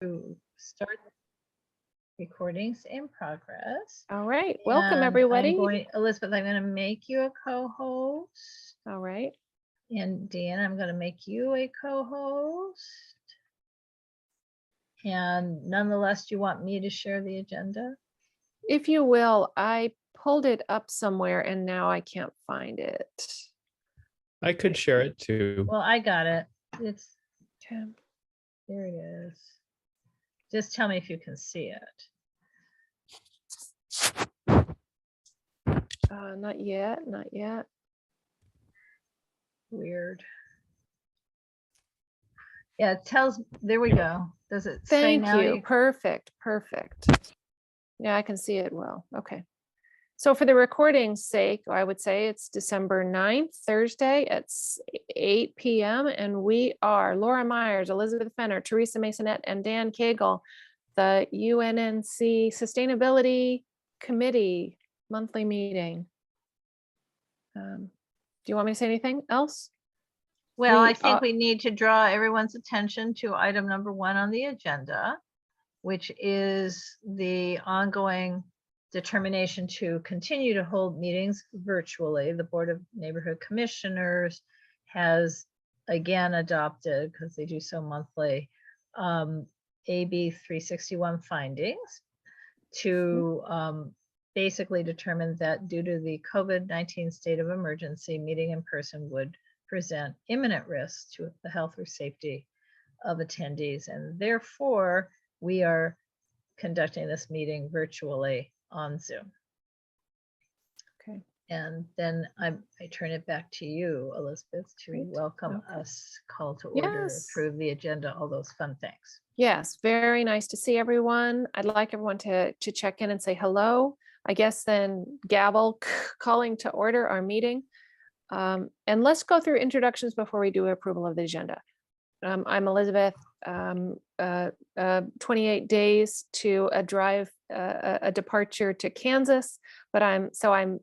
to start recordings in progress. All right, welcome And everybody. Elizabeth, I'm going to make you a co-host. All right. And Dan, I'm going to make you a co-host. And nonetheless, do you want me to share the agenda? If you will, I pulled it up somewhere and now I can't find it. I could share it too. Well, I got it. It's Okay. there. It is. Just tell me if you can see it. Not yet, not yet. Weird. Yeah, it tells. There we go. Does it say Thank now? you. Perfect, perfect. Yeah, I can see it well. Okay. So for the recording's sake, I would say it's December 9th, Thursday at 8 p.m. And we are Laura Myers, Elizabeth Fenner, Teresa Masonette, and Dan Cagle, the UNNC Sustainability Committee monthly meeting. Do you want me to say anything else? Well, We I think are- we need to draw everyone's attention to item number 1 on the agenda, which is the ongoing determination to continue to hold meetings virtually. The Board of Neighborhood Commissioners has again adopted, because they do so monthly, AB 361 findings to basically determine that due to the COVID-19 state of emergency, meeting in person would present imminent risks to the health or safety of attendees. And therefore, we are conducting this meeting virtually on Zoom. Okay. And then I turn it back to you, Elizabeth, to Great. welcome Okay. us, call to order, Yes. approve the agenda, all those fun things. Yes, very nice to see everyone. I'd like everyone to check in and say hello. I guess then gavel calling to order our meeting. And let's go through introductions before we do approval of the agenda. I'm Elizabeth, 28 days to a departure to Kansas, but I'm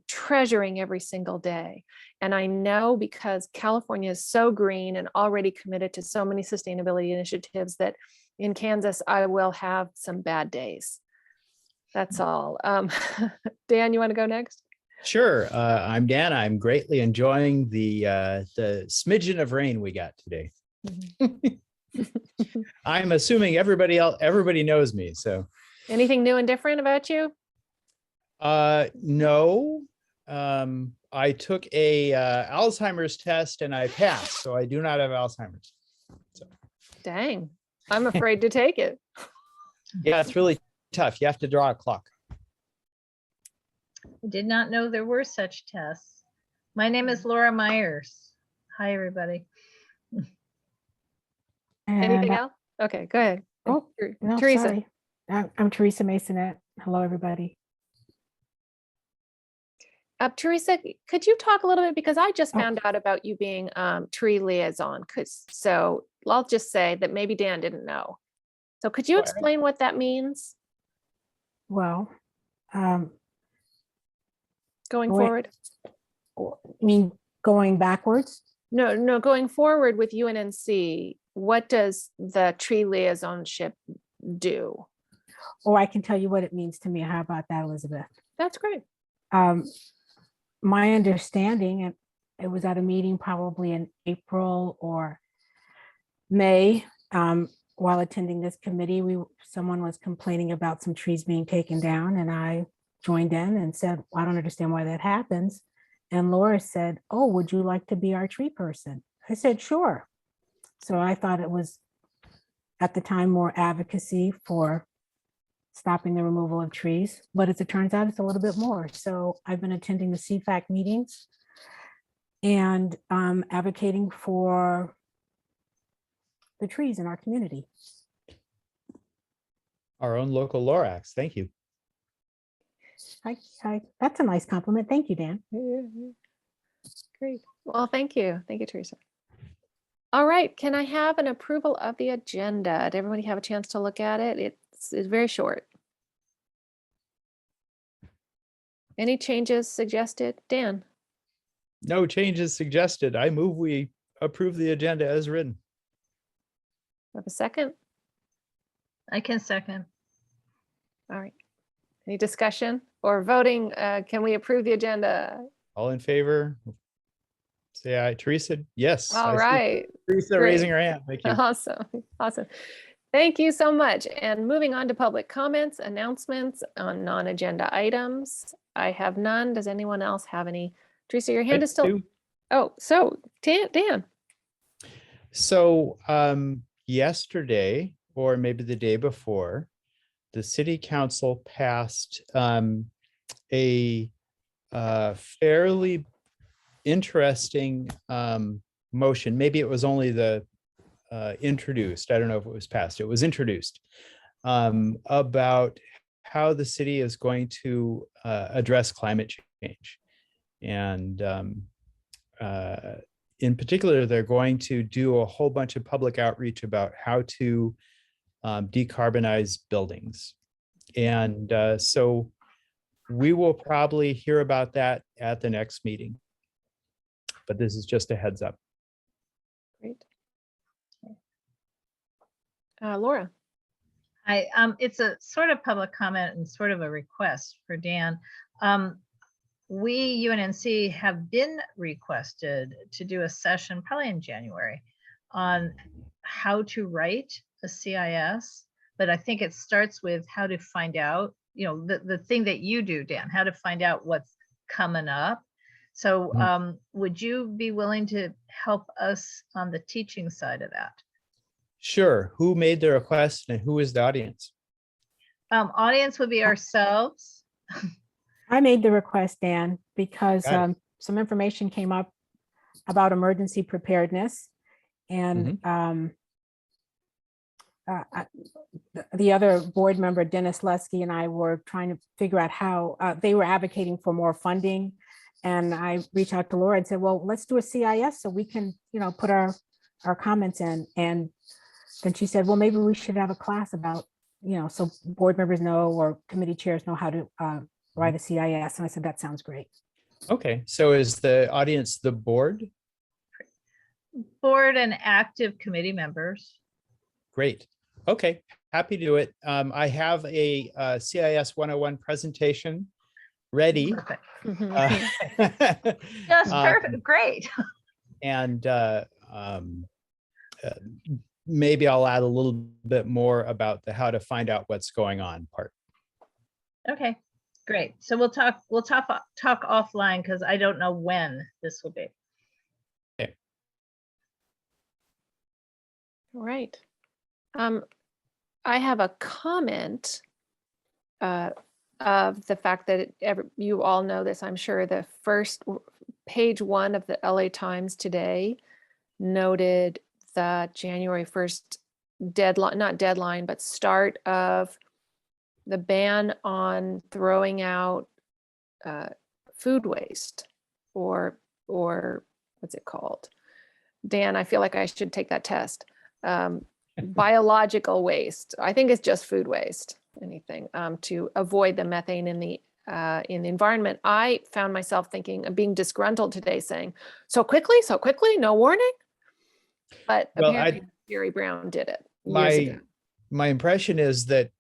treasuring every single day. And I know because California is so green and already committed to so many sustainability initiatives that in Kansas, I will have some bad days. That's all. Dan, you want to go next? Sure. I'm Dan. I'm greatly enjoying the smidgen of rain we got today. I'm assuming everybody knows me. So Anything new and different about you? no. I took a Alzheimer's test and I passed, so I do not have Alzheimer's. So Dang, I'm afraid to take it. yeah, it's really tough. You have to draw a clock. I did not know there were such tests. My name is Laura Myers. Hi, everybody. Anything else? Okay, go ahead. Oh, no, Teresa. sorry. I'm Teresa Masonette. Hello, everybody. Teresa, could you talk a little bit, because I just found out about you being tree liaison. So I'll just say that maybe Dan didn't know. So could you explain what that means Well, going Wait. forward? I mean, going backwards. No, going forward with UNNC, what does the tree liaisonship do? Oh, I can tell you what it means to me. How about that, Elizabeth? That's great. My understanding, and it was at a meeting probably in April or May, while attending this committee, someone was complaining about some trees being taken down, and I joined in and said, I don't understand why that happens. And Laura said, oh, would you like to be our tree person? I said, sure. So I thought it was, at the time, more advocacy for stopping the removal of trees, but as it turns out, it's a little bit more. So I've been attending the CFAC meetings and advocating for the trees in our community. Our own local Lorax. Thank you. That's a nice compliment. Thank you, Dan. Great. Well, thank you. Thank you, Teresa. All right. Can I have an approval of the agenda? Did everybody have a chance to look at it? It's very short. Any changes suggested? Dan? No changes suggested. I move we approve the agenda as written. Have a second? I can second. All right. Any discussion or voting? Can we approve the agenda? All in favor? Say aye. Teresa, yes. All I see right. Teresa great. raising her hand. Thank you. Awesome. Awesome. Thank you so much. And moving on to public comments, announcements on non-agenda items. I have none. Does anyone else have any? Teresa, your hand I is still. do. Oh, so Dan. So yesterday, or maybe the day before, the city council passed a fairly interesting motion. Maybe it was only the introduced. I don't know if it was passed. It was introduced about how the city is going to address climate change. And in particular, they're going to do a whole bunch of public outreach about how to decarbonize buildings. And so we will probably hear about that at the next meeting. But this is just a heads up. Great. Laura. It's a sort of public comment and sort of a request for Dan. We, UNNC, have been requested to do a session, probably in January, on how to write a CIS, but I think it starts with how to find out, the thing that you do, Dan, how to find out what's coming up. So would you be willing to help us on the teaching side of that? Sure. Who made the request and who is the audience? Audience would be ourselves. I made the request, Dan, because Got it. some information came up about emergency preparedness. And the other board member, Dennis Lusky, and I were trying to figure out how they were advocating for more funding. And I reached out to Laura and said, well, let's do a CIS so we can, put our comments in. And then she said, well, maybe we should have a class about, so board members know or committee chairs know how to write a CIS. And I said, that sounds great. Okay, so is the audience the board? Board and active committee members. Great. Okay, happy to do it. I have a CIS 101 presentation ready. Perfect. Just Perfect. Great. And maybe I'll add a little bit more about the how to find out what's going on part. Okay, great. So we'll talk offline because I don't know when this will be. Okay. All right. I have a comment of the fact that you all know this, I'm sure. The first page 1 of the LA Times today noted the January 1st deadline, not deadline, but start of the ban on throwing out food waste or what's it called? Dan, I feel like I should take that test. Biological waste. I think it's just food waste, anything to avoid the methane in the environment. I found myself thinking of being disgruntled today saying, so quickly, no warning. But Well, apparently Jerry Brown did it years ago. My impression is that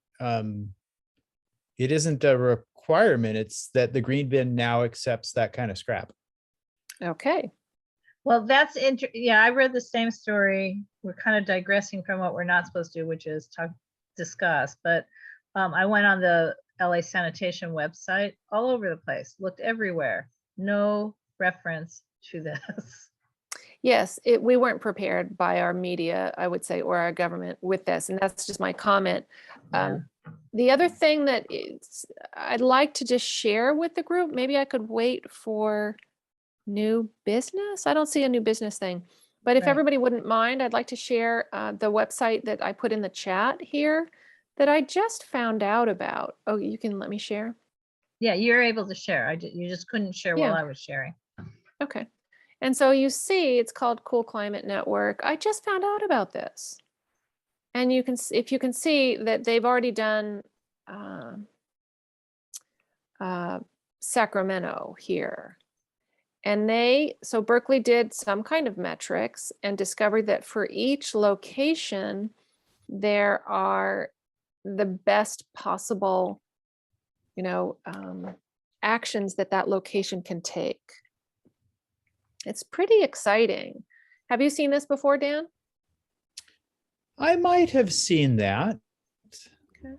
it isn't a requirement. It's that the green bin now accepts that kind of scrap. Okay. Well, that's yeah, I read the same story. We're kind of digressing from what we're not supposed to do, which is discuss. But I went on the LA sanitation website, all over the place, looked everywhere. No reference to this. Yes, we weren't prepared by our media, I would say, or our government with this. And that's just my comment. Yeah. The other thing that I'd like to just share with the group, maybe I could wait for new business. I don't see a new business thing, but if Right. everybody wouldn't mind, I'd like to share the website that I put in the chat here that I just found out about. Oh, you can let me share? Yeah, you're able to share. You just couldn't share while Yeah. I was sharing. Okay. And so you see, it's called Cool Climate Network. I just found out about this. And you can, if you can see that they've already done Sacramento here. And so Berkeley did some kind of metrics and discovered that for each location, there are the best possible, actions that that location can take. It's pretty exciting. Have you seen this before, Dan? I might have seen that. Okay.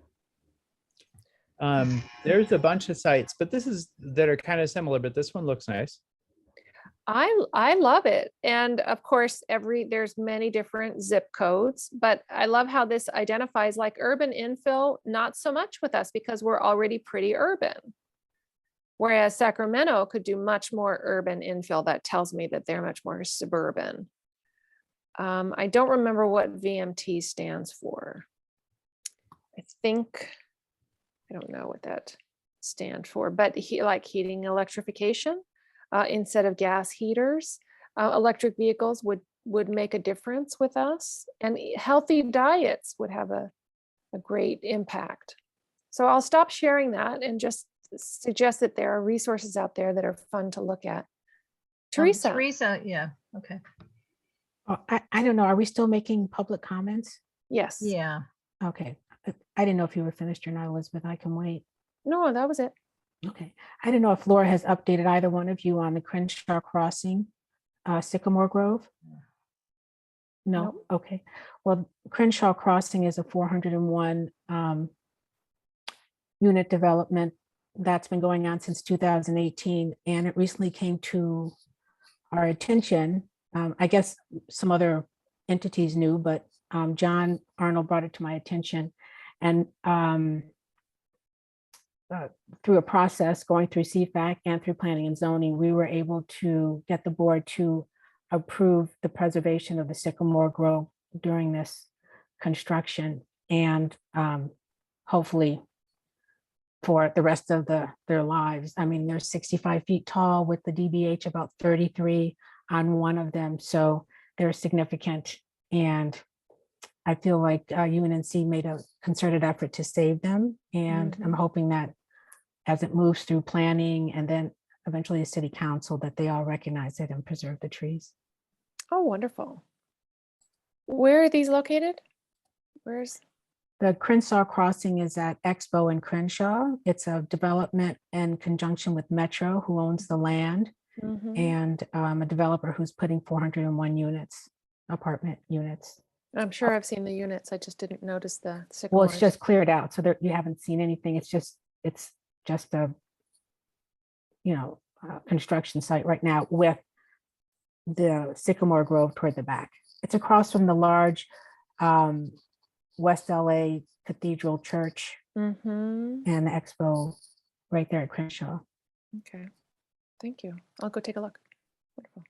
There's a bunch of sites, but that are kind of similar, but this one looks nice. I love it. And of course, there's many different zip codes, but I love how this identifies like urban infill, not so much with us because we're already pretty urban. Whereas Sacramento could do much more urban infill. That tells me that they're much more suburban. I don't remember what VMT stands for. I don't know what that stands for, but like heating electrification. Instead of gas heaters, electric vehicles would make a difference with us, and healthy diets would have a great impact. So I'll stop sharing that and just suggest that there are resources out there that are fun to look at. Teresa. Teresa, yeah, okay. Oh, I don't know. Are we still making public comments? Yes. Yeah. Okay. I didn't know if you were finished or not, Elizabeth. I can wait. No, that was it. Okay. I don't know if Laura has updated either one of you on the Crenshaw Crossing, Sycamore Grove. No. Nope. Okay. Well, Crenshaw Crossing is a 401 unit development that's been going on since 2018, and it recently came to our attention. I guess some other entities knew, but John Arnold brought it to my attention, and through a process going through CFAC and through planning and zoning, we were able to get the board to approve the preservation of the Sycamore Grove during this construction, and hopefully for the rest of their lives. I mean, they're 65 feet tall with the DBH about 33 on one of them. So they're significant. And I feel like UNNC made a concerted effort to save them. And I'm hoping that as it moves through planning and then eventually the city council, that they all recognize it and preserve the trees. Oh, wonderful. Where are these located? Where's? The Crenshaw Crossing is at Expo in Crenshaw. It's a development in conjunction with Metro, who owns the land, and a developer who's putting 401 units, apartment units. I'm sure I've seen the units. I just didn't notice the sycamores. Well, it's just cleared out, so there, you haven't seen anything. It's just a construction site right now with the Sycamore Grove toward the back. It's across from the large West LA Cathedral Church and the Expo right there at Crenshaw. Okay, thank you. I'll go take a look. Wonderful.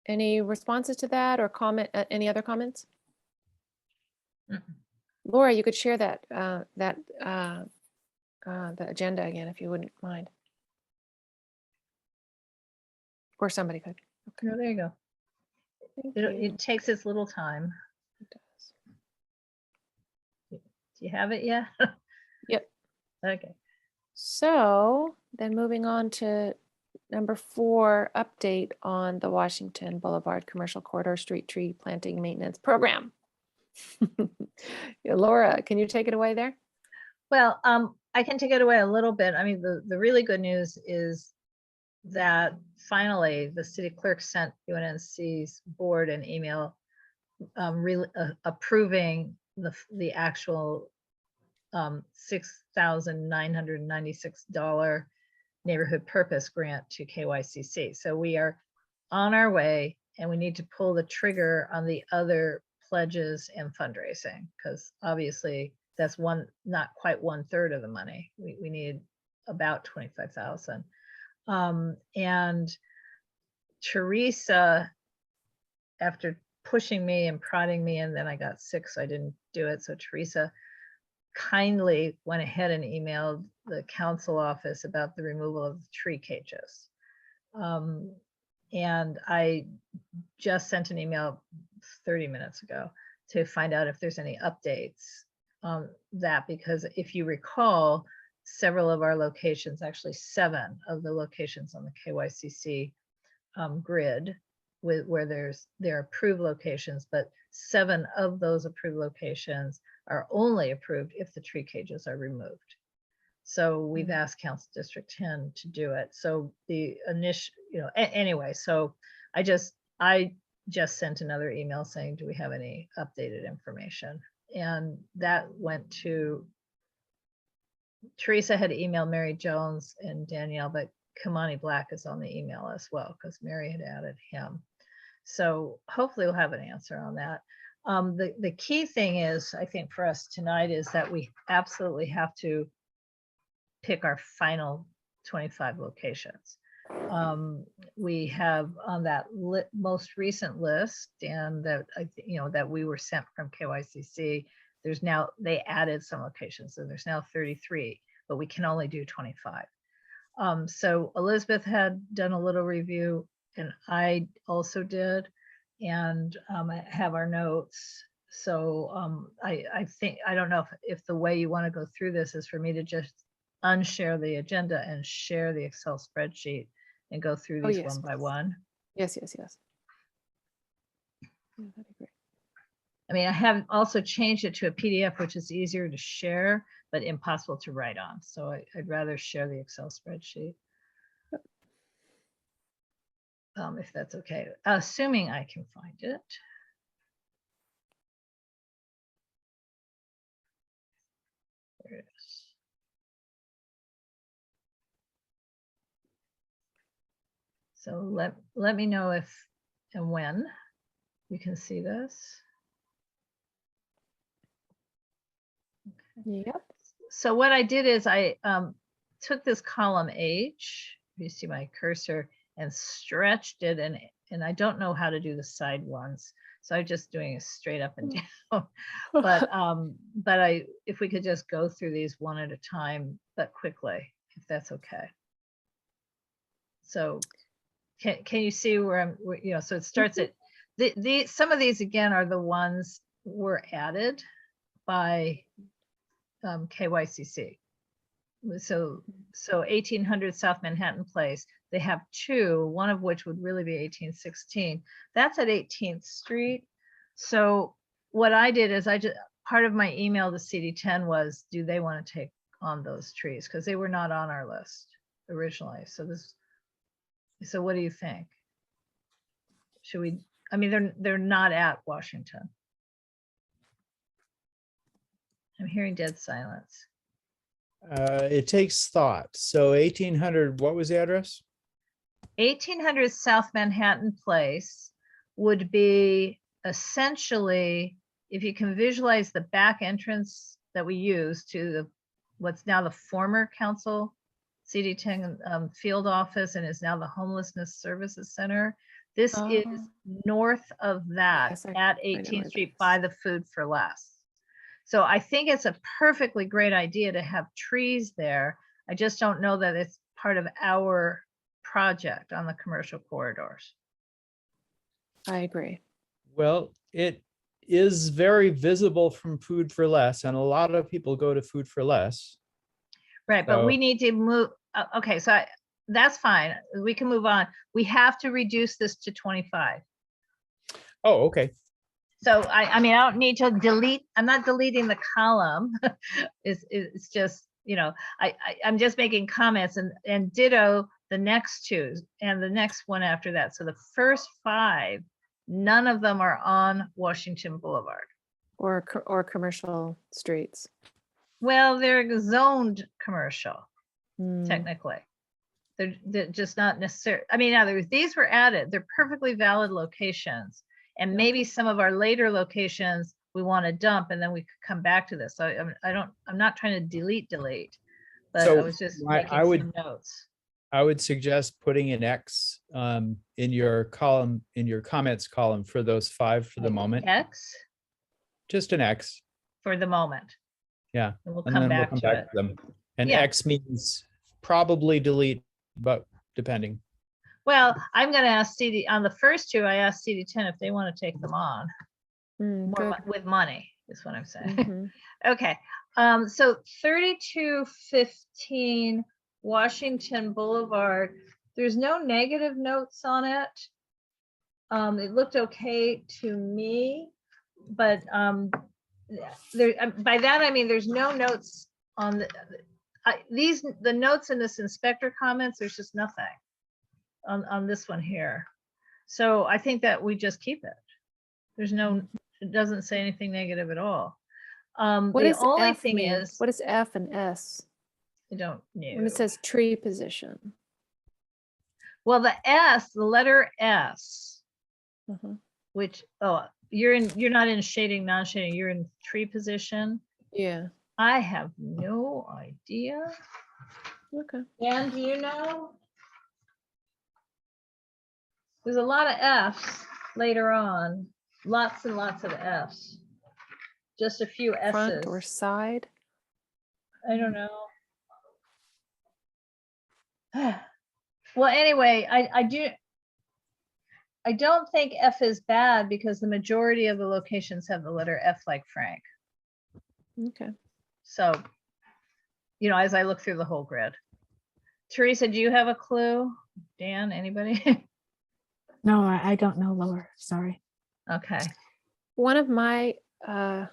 Any responses to that or comment? Any other comments? Laura, you could share that the agenda again if you wouldn't mind, or somebody could. Okay. No, there you go. Thank It takes its little time. It does. Do you have it yet? Yep. Okay. So then moving on to number 4, update on the Washington Boulevard Commercial Corridor Street Tree Planting Maintenance Program. Yeah, Laura, can you take it away there? Well, I can take it away a little bit. I mean, the really good news is that finally the city clerk sent UNNC's board an email approving the actual $6,996 neighborhood purpose grant to KYCC. So we are on our way, and we need to pull the trigger on the other pledges and fundraising, because obviously that's not quite 1/3 of the money. We need about 25,000. And Teresa, after pushing me and prodding me, and then I got sick, so I didn't do it. So Teresa kindly went ahead and emailed the council office about the removal of the tree cages. And I just sent an email 30 minutes ago to find out if there's any updates on that, because if you recall, several of our locations, actually 7 of the locations on the KYCC grid, with where there are approved locations, but 7 of those approved locations are only approved if the tree cages are removed. So we've asked Council District 10 to do it. So the initial, anyway, so I just sent another email saying, do we have any updated information? And that went to, Teresa had emailed Mary Jones and Danielle, but Kamani Black is on the email as well because Mary had added him. So hopefully we'll have an answer on that. The key thing is, I think for us tonight is that we absolutely have to pick our final 25 locations. We have on that most recent list, and that that we were sent from KYCC, there's now, they added some locations, so there's now 33, but we can only do 25. So Elizabeth had done a little review, and I also did, and I have our notes. So I think, I don't know if the way you want to go through this is for me to just unshare the agenda and share the Excel spreadsheet and go through these yes, one by please. one. Yes. Yeah, that'd be great. I mean, I have also changed it to a PDF, which is easier to share, but impossible to write on. So I'd rather share the Excel spreadsheet. If that's okay, assuming I can find it. There it is. So let me know if and when you can see this. Yep. So what I did is I took this column H, you see my cursor, and stretched it, and I don't know how to do the side ones, so I'm just doing it straight up and down. But if we could just go through these one at a time, but quickly, if that's okay. So can you see where I'm, so it starts at some of these again are the ones were added by KYCC. So 1800 South Manhattan Place, they have 2, one of which would really be 1816. That's at 18th Street. So what I did is part of my email to CD10 was, do they want to take on those trees? Because they were not on our list originally. So what do you think? Should we, I mean, they're not at Washington. I'm hearing dead silence. It takes thought. So 1800, what was the address? 1800 South Manhattan Place would be essentially, if you can visualize the back entrance that we use to what's now the former council CD10 field office and is now the Homelessness Services Center. This is north of that, Yes, at I know 18th where Street that by is. the Food for Less. So I think it's a perfectly great idea to have trees there. I just don't know that it's part of our project on the commercial corridors. I agree. Well, it is very visible from Food for Less, and a lot of people go to Food for Less. Right, but So- we need to move, okay, so that's fine. We can move on. We have to reduce this to 25. Oh, okay. So I mean, I don't need to delete, I'm not deleting the column. It's just, I'm just making comments and ditto the next 2 and the next one after that. So the first 5, none of them are on Washington Boulevard. Or commercial streets. Well, they're zoned commercial, Hmm. technically. They're just not necessarily, I mean, these were added, they're perfectly valid locations. And maybe some of our later locations we want to dump, and then we could come back to this. So I'm not trying to delete, but So I was just I making would- some notes. I would suggest putting an X in your column, in your comments column for those 5 for the moment. X Just an X. for the moment. Yeah. And we'll And come then we'll back come to back it. to them. And Yeah. X means probably delete, but depending. Well, I'm going to ask CD on the first 2. I asked CD10 if they want to take them on Good. with money, is what I'm saying. Mhm. Okay, so 3215 Washington Boulevard, there's no negative notes on it. It looked okay to me, but there, by that I mean there's no notes on the notes in this inspector comments. There's just nothing on this one here. So I think that we just keep it. There's no, it doesn't say anything negative at all. What The does only F thing mean? is, What is F and S? I don't know. When it says tree position. Well, the S, the letter S, Mhm. which, oh, you're not in shading, non-shading, you're in tree position. Yeah, I have no idea. okay. And do you know? There's a lot of Fs later on, lots and lots of Fs. Just a few Front or S's. side? I don't know. Well, anyway, I don't think F is bad because the majority of the locations have the letter F like Frank. Okay. So, you know, as I look through the whole grid. Teresa, do you have a clue? Dan, anybody? No, I don't know, Laura, sorry. Okay, One of my, I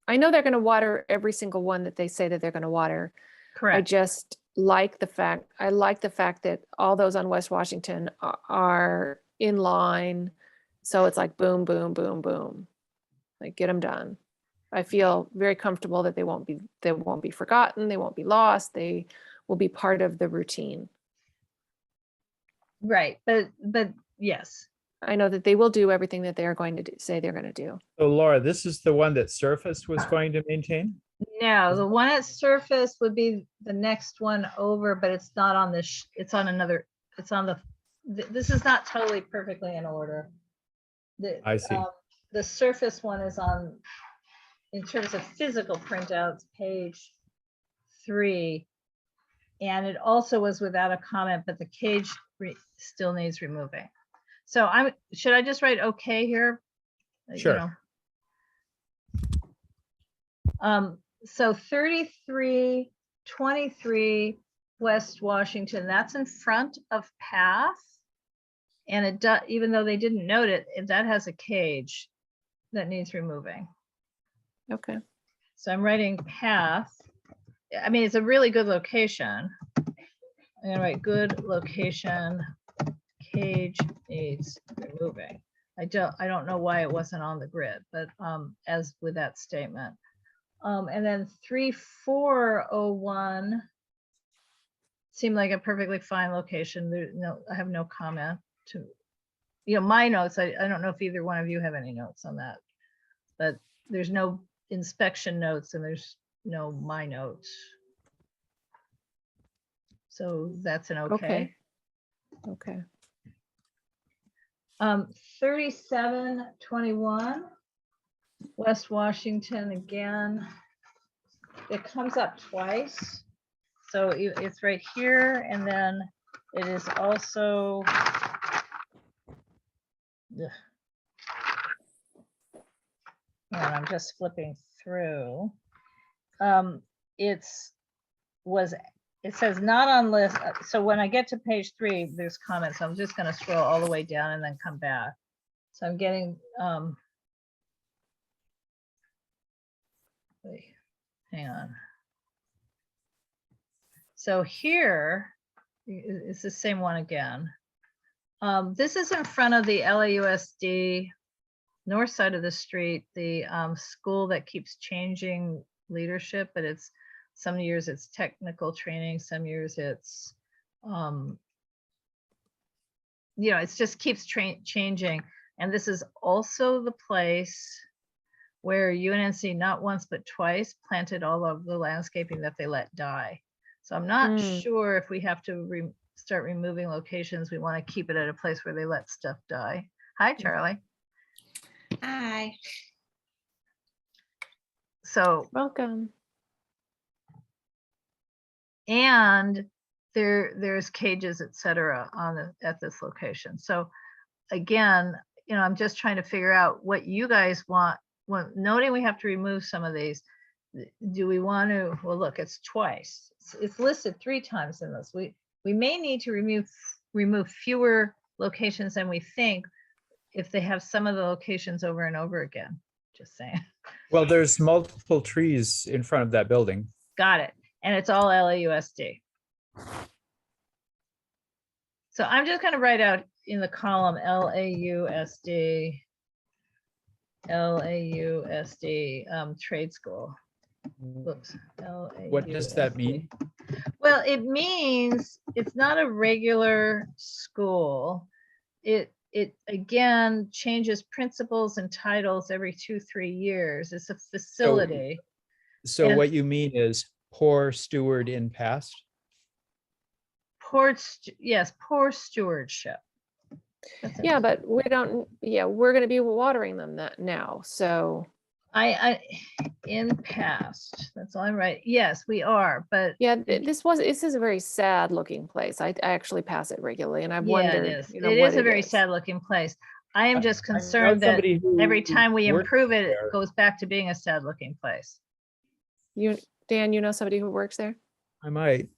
know they're going to water every single one that they say that they're going to water. I correct. just like the fact, that all those on West Washington are in line. So it's like boom, boom, boom, boom. Like get them done. I feel very comfortable that they won't be forgotten. They won't be lost. They will be part of the routine. Right, but yes, I know that they will do everything that they are going to say they're going to do. So Laura, this is the one that Surface was going to maintain? no, the one at Surface would be the next one over, but it's not on this, it's on another, it's on this is not totally perfectly in order. I see. The Surface one is on, in terms of physical printouts, page 3. And it also was without a comment, but the cage still needs removing. So should I just write okay here? Sure. So 3323 West Washington, that's in front of path. And it does, even though they didn't note it, that has a cage that needs removing. Okay. So I'm writing path. I mean, it's a really good location. I'm gonna write good location, cage needs removing. I don't know why it wasn't on the grid, but as with that statement. And then 3401 seemed like a perfectly fine location. I have no comment to, you know, my notes. I don't know if either one of you have any notes on that, but there's no inspection notes and there's no my notes. So that's an okay. Okay. 3721 West Washington again. It comes up twice. So it's right here and then it is also ugh. And I'm just flipping through. It says not on list. So when I get to page 3, there's comments. I'm just going to scroll all the way down and then come back. So I'm getting, wait, hang on. So here is the same one again. This is in front of the LAUSD north side of the street, the school that keeps changing leadership, but it's some years it's technical training, some years it's, you know, it just keeps changing. And this is also the place where UNNC not once but twice planted all of the landscaping that they let die. So I'm not sure if we have to start removing locations. We want to keep it at a place where they let stuff die. Hi, Charlie. Hi. So, Welcome. and there's cages, et cetera, at this location. So again, you know, I'm just trying to figure out what you guys want. When noting we have to remove some of these, do we want to, well, look, it's twice. It's listed 3 times in this. We may need to remove fewer locations than we think, if they have some of the locations over and over again, just saying. Well, there's multiple trees in front of that building. Got it. And it's all LAUSD. So I'm just gonna write out in the column LAUSD, trade school. Whoops. What does that mean? Well, it means it's not a regular school. It again changes principals and titles every 2-3 years. It's a facility. So And- what you mean is poor steward in past? Yes, poor stewardship. That's Yeah, it. but we don't, yeah, we're gonna be watering them that now, so, I in past, that's all I'm right. Yes, we are, but yeah, this is a very sad looking place. I actually pass it regularly and I've yeah, it wondered, is. you know, It what is a very sad looking place. I am just I know concerned that somebody who every time we works improve it, there. it goes back to being a sad looking place. Dan, you know somebody who works there? I might.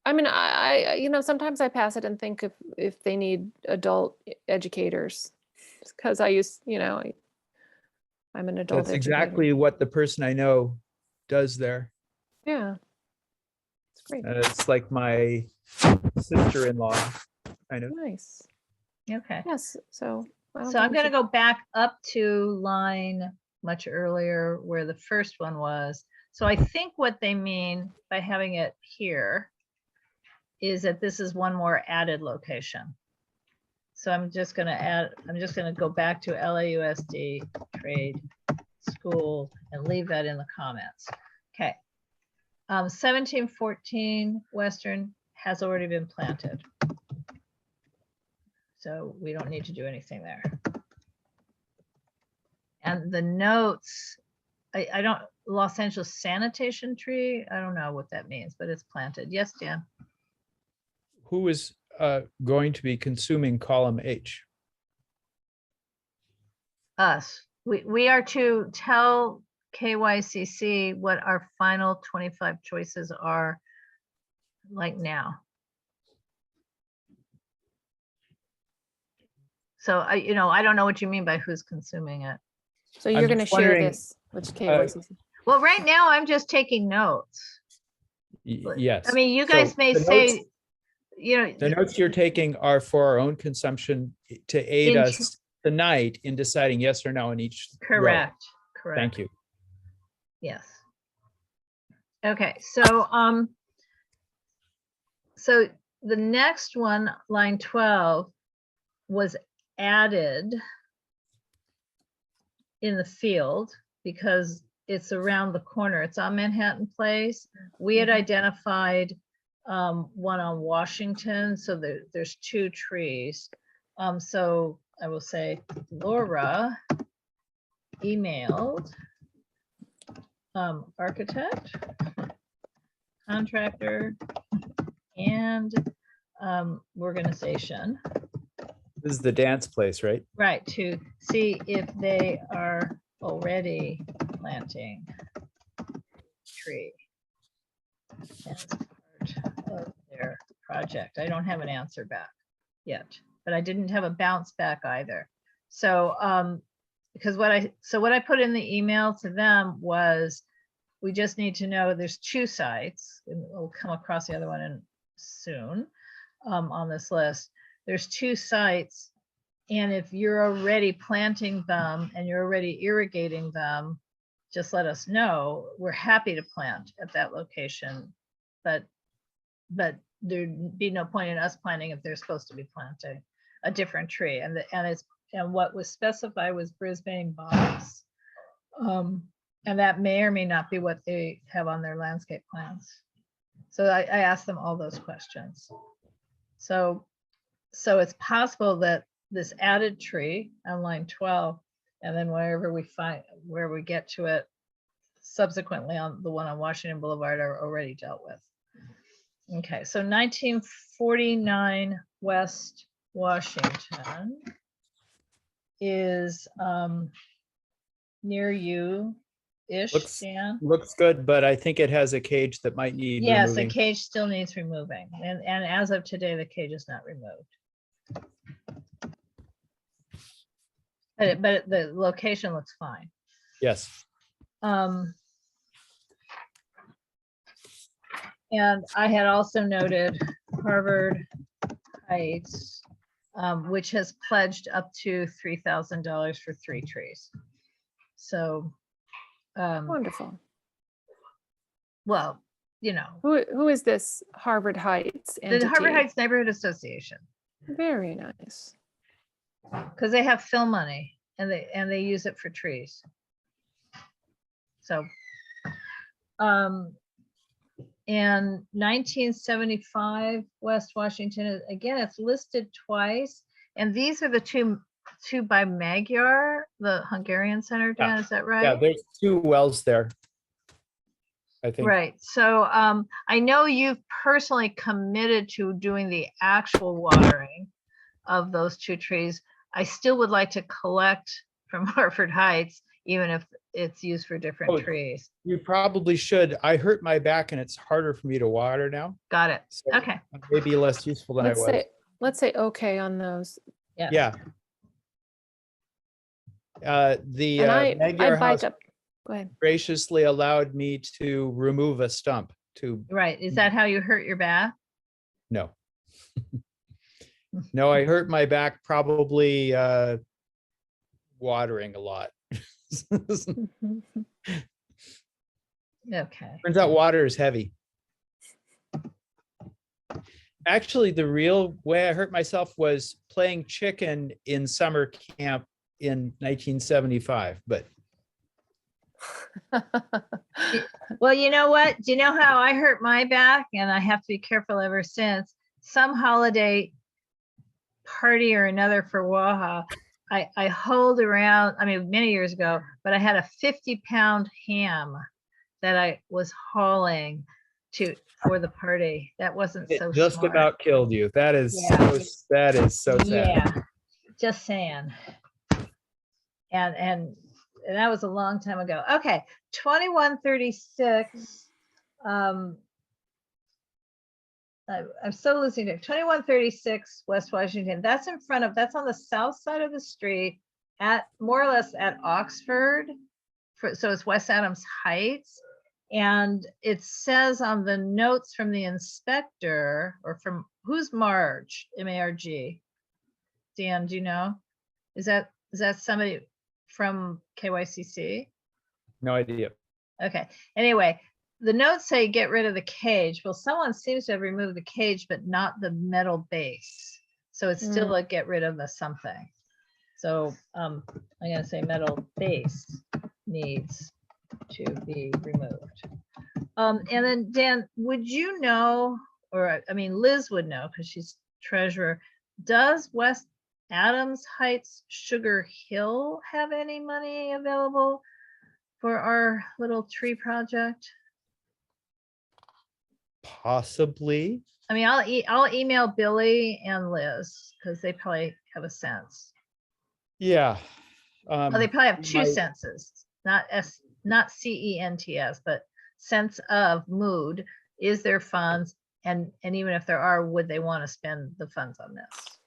I mean, I you know, sometimes I pass it and think if they need adult educators. Because I used, you know, I'm an adult That's educator. exactly what the person I know does there. Yeah. It's great. It's like my sister-in-law, kind of. Nice. Okay. Yes, so. I don't So I'm think we gonna should- go back up to line much earlier where the first one was. So I think what they mean by having it here is that this is one more added location. So I'm just gonna go back to LAUSD trade school and leave that in the comments. Okay. 1714 Western has already been planted. So we don't need to do anything there. And the notes, I don't, Los Angeles sanitation tree, I don't know what that means, but it's planted. Yes, Dan? Who is going to be consuming column H? Us. We are to tell KYCC what our final 25 choices are like now. So I don't know what you mean by who's consuming it. So I'm you're gonna just share wondering, this with KYCC. Well, right now I'm just taking notes. But, Yes. I mean, you So guys may the say, notes- The you know, notes you're taking are for our own consumption to aid In- us tonight in deciding yes or no in each row. correct, correct. Thank you. Yes. Okay, so so the next one, line 12, was added in the field because it's around the corner. It's on Manhattan Place. We had identified one on Washington, so there's 2 trees. So I will say Laura emailed architect, contractor, and organization, This is the dance place, right? right, to see if they are already planting tree as part of their project. I don't have an answer back yet, but I didn't have a bounce back either. So because what I put in the email to them was, we just need to know there's 2 sites, and we'll come across the other one in soon on this list. There's 2 sites, and if you're already planting them and you're already irrigating them, just let us know. We're happy to plant at that location, but there'd be no point in us planting if they're supposed to be planting a different tree. And what was specified was Brisbane box. And that may or may not be what they have on their landscape plans. So I asked them all those questions. So it's possible that this added tree on line 12, and then where we get to it subsequently on the one on Washington Boulevard, are already dealt with. Okay, so 1949 West Washington is near you-ish, Dan? Looks good, but I think it has a cage that might need Yes, the removing. cage still needs removing, and as of today, the cage is not removed. but the location looks fine. Yes. And I had also noted Harvard Heights, which has pledged up to $3,000 for 3 trees. So, Wonderful. well, you know, Who is this Harvard Heights entity? the Harvard Heights Neighborhood Association, Very nice. because they have fill money and they use it for trees. So, and 1975 West Washington, again, it's listed twice. And these are the two by Magyar, the Hungarian Center, Yeah. Dan, is that right? Yeah, there's 2 wells there. I think. Right. So I know you've personally committed to doing the actual watering of those 2 trees. I still would like to collect from Harvard Heights, even if it's used for different Oh, trees. You probably should. I hurt my back and it's harder for me to water now. Got it. So Okay. maybe less useful than I was. Let's say okay on those. Yeah. The And I Magyar bike House up. Go ahead. graciously allowed me to remove a stump to, Right. Is that how you hurt your back? no. No, I hurt my back probably watering a lot. Okay. Turns out water is heavy. Actually, the real way I hurt myself was playing chicken in summer camp in 1975, but Well, you know what? Do you know how I hurt my back? And I have to be careful ever since. Some holiday party or another for Waha, I hauled around, I mean, many years ago, but I had a 50-pound ham that I was hauling for the party. That wasn't it so just smart. about killed you. That is Yeah. that is so sad. Yeah, just saying. And that was a long time ago. Okay, 2136. I'm so losing it. 2136 West Washington. That's on the south side of the street at more or less at Oxford. So it's West Adams Heights. And it says on the notes from the inspector, or from who's Marge, M-A-R-G? Dan, do you know? Is that somebody from KYCC? No idea. Okay. Anyway, the notes say get rid of the cage. Well, someone seems to have removed the cage, but not the metal base. So it's still a get rid of the something. So I'm gonna say metal base needs to be removed. And then Dan, would you know, or I mean, Liz would know because she's treasurer. Does West Adams Heights Sugar Hill have any money available for our little tree project? Possibly. I mean, I'll email Billy and Liz because they probably have a sense. Yeah. Well, they probably have 2 might- senses, not CENTS, but sense of mood. Is there funds? And even if there are, would they want to spend the funds on this?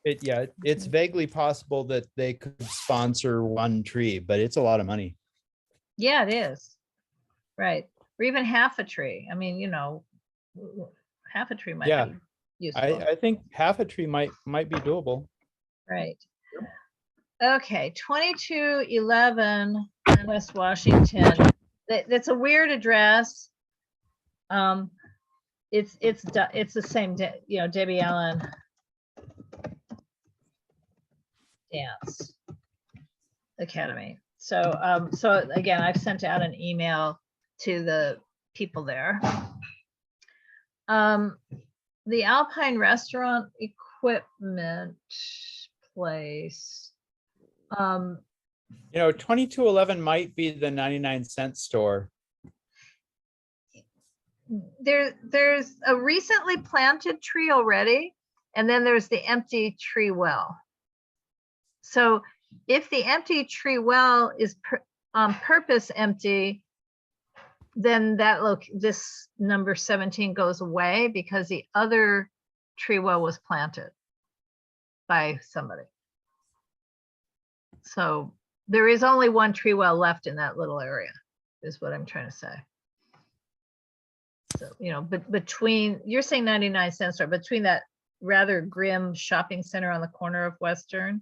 It's vaguely possible that they could sponsor 1 tree, but it's a lot of money. Yeah, it is. Right. Or even half a tree. I mean, half a tree might Yeah. be useful. I think half a tree might be doable. Right. Okay, 2211 West Washington. That's a weird address. It's the same, Debbie Allen Dance Academy. So again, I've sent out an email to the people there. The Alpine Restaurant Equipment Place. 2211 might be the 99-cent store. There's a recently planted tree already, and then there's the empty tree well. So if the empty tree well is on purpose empty, then this number 17 goes away because the other tree well was planted by somebody. So there is only one tree well left in that little area, is what I'm trying to say. So, you know, but between, you're saying 99 cent store, between that rather grim shopping center on the corner of Western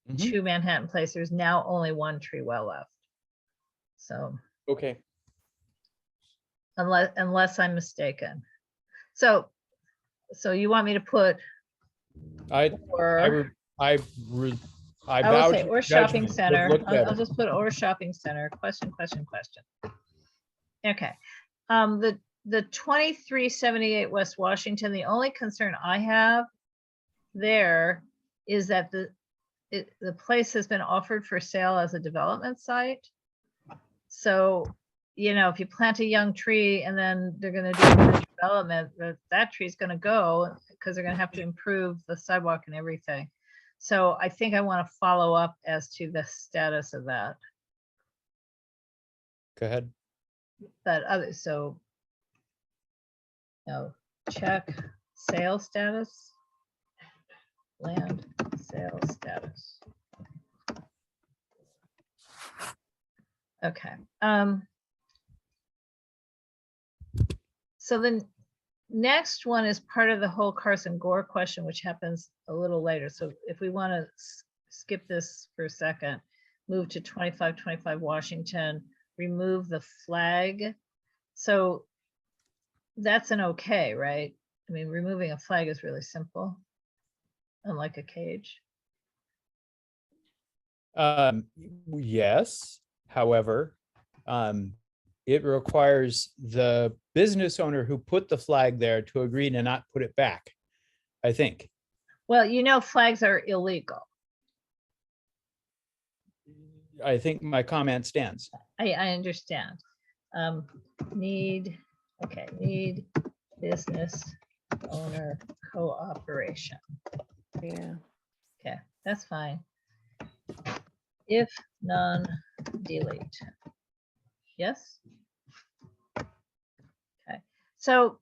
Mhm. to Manhattan Place, there's now only one tree well left. So Okay. unless I'm mistaken. So you want me to put I or I I will say vouch or for shopping judgment. Would center. look I'll better. just put or shopping center. Question. Okay. The 2378 West Washington, the only concern I have there is that the place has been offered for sale as a development site. So, you know, if you plant a young tree and then they're gonna do a development, that tree's gonna go because they're gonna have to improve the sidewalk and everything. So I think I want to follow up as to the status of that. Go ahead. That other, so. No, check sale status. Land sale status. Okay. So the next one is part of the whole Carson Gore question, which happens a little later. So if we want to skip this for a second, move to 2525 Washington, remove the flag. So that's an okay, right? I mean, removing a flag is really simple, unlike a cage. Yes, however, it requires the business owner who put the flag there to agree to not put it back, I think. Well, you know, flags are illegal. I think my comment stands. I understand. Need business owner cooperation. Yeah. Okay, that's fine. If none, delete. Yes? Okay, so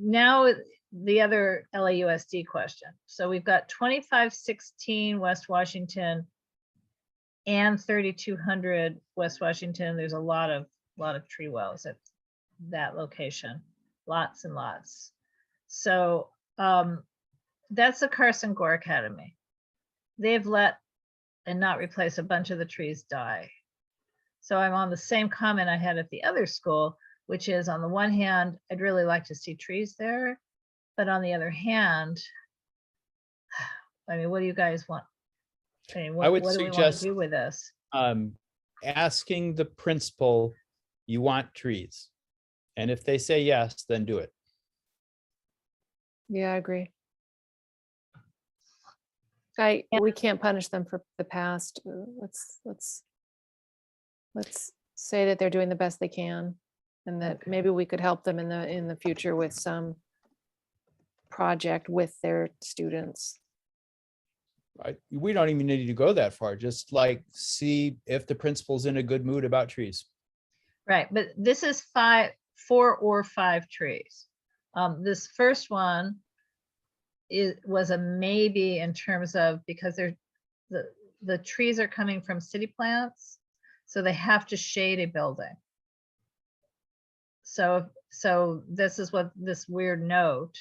now the other LAUSD question. So we've got 2516 West Washington and 3200 West Washington. There's a lot of tree wells at that location, lots and lots. So that's the Carson Gore Academy. They've let and not replace a bunch of the trees die. So I'm on the same comment I had at the other school, which is on the one hand, I'd really like to see trees there. But on the other hand, I mean, what do you guys want? I mean, I would what do we want suggest to do with this? asking the principal, you want trees? And if they say yes, then do it. Yeah, I agree. We can't punish them for the past. Let's say that they're doing the best they can, and that Okay. maybe we could help them in the future with some project with their students. We don't even need to go that far. Just like see if the principal's in a good mood about trees. Right, but this is 4 or 5 trees. This first one was a maybe in terms of, because the trees are coming from city plants, so they have to shade a building. So this is what this weird note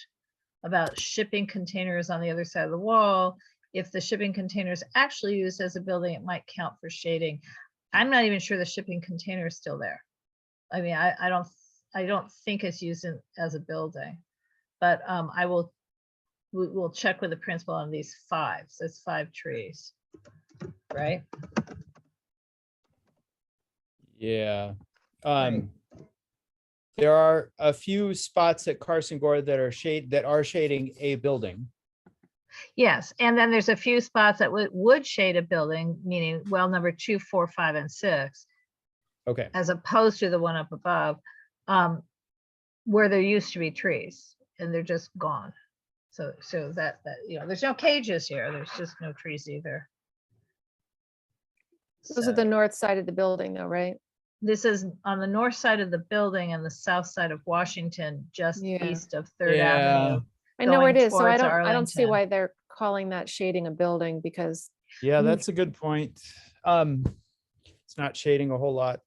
about shipping containers on the other side of the wall. If the shipping container is actually used as a building, it might count for shading. I'm not even sure the shipping container is still there. I mean, I don't think it's used as a building, but we'll check with the principal on these 5. So it's 5 trees, right? Yeah. Right. There are a few spots at Carson Gore that are shading a building. Yes, and then there's a few spots that would shade a building, meaning well number 2, 4, 5, and 6, Okay. as opposed to the one up above, where there used to be trees and they're just gone. So that you know, there's no cages here. There's just no trees either. Those are the north side of the building though, right? This is on the north side of the building and the south side of Washington, just Yeah. east of Third Yeah. Avenue. I know where it going is, so I towards don't see Arlington. why they're calling that shading a building, because Yeah, that's a good point. it's not shading a whole lot.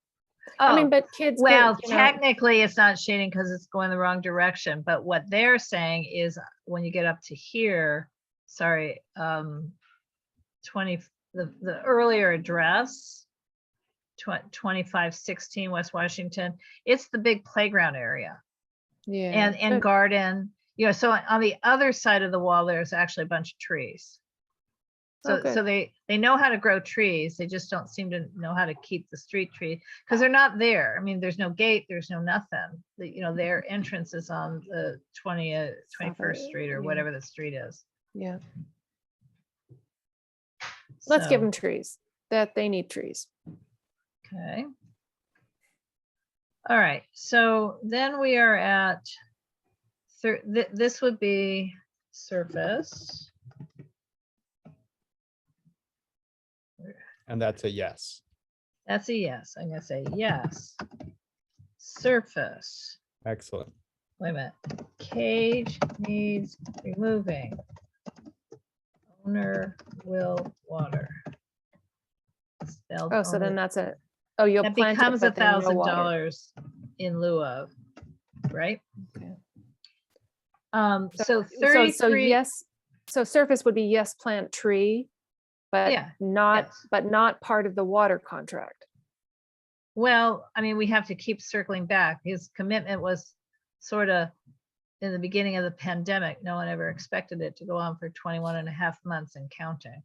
I mean, Oh, but kids well, get, you know, technically it's not shading because it's going the wrong direction, but what they're saying is when you get up to here, sorry, 20, the earlier address, 2516 West Washington, it's the big playground area yeah. and but- garden, so on the other side of the wall, there's actually a bunch of trees. Oh, So good. they know how to grow trees. They just don't seem to know how to keep the street tree because they're not there. I mean, there's no gate, there's no nothing. Their entrance is on the 21st Street or yeah. whatever the street is. Yeah. Let's give So, them trees, that they need trees. okay. All right. So then we are at this would be surface. And that's a yes. That's a yes. I'm gonna say yes. Surface. Excellent. Wait a minute. Cage needs removing. Owner will water. Spelled Oh, so then owner. that's it. Oh, you'll That plant it, becomes but then no water. $1,000 in lieu of, right? Okay. So So 33. yes, so surface would be yes, plant tree, but Yeah, not, yes. but not part of the water contract. Well, I mean, we have to keep circling back. His commitment was sort of in the beginning of the pandemic. No one ever expected it to go on for 21 and a half months and counting.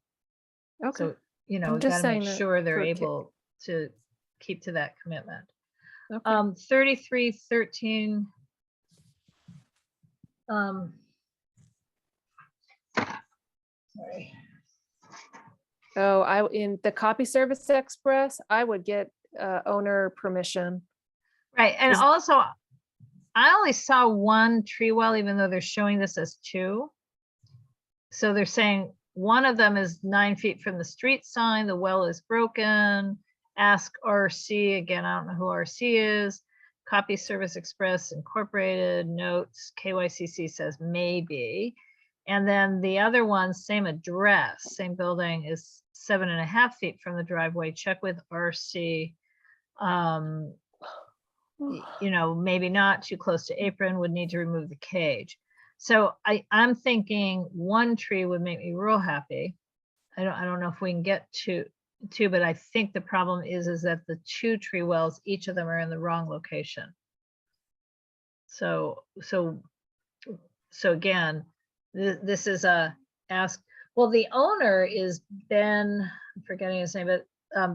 Okay. So, I'm we've just got to saying make that sure they're for able to keep to that commitment. Okay. 3313. Sorry. Oh, in the copy service express, I would get owner permission. Right, and Is- also, I only saw one tree well, even though they're showing this as two. So they're saying one of them is 9 feet from the street sign, the well is broken. Ask RC, again, I don't know who RC is. Copy Service Express Incorporated, notes, KYCC says maybe. And then the other one, same address, same building, is 7.5 feet from the driveway. Check with RC. Maybe not too close to apron, would need to remove the cage. So I'm thinking one tree would make me real happy. I don't know if we can get to two, but I think the problem is that the two tree wells, each of them are in the wrong location. So again, this is a ask. Well, the owner is Ben, I'm forgetting his name, but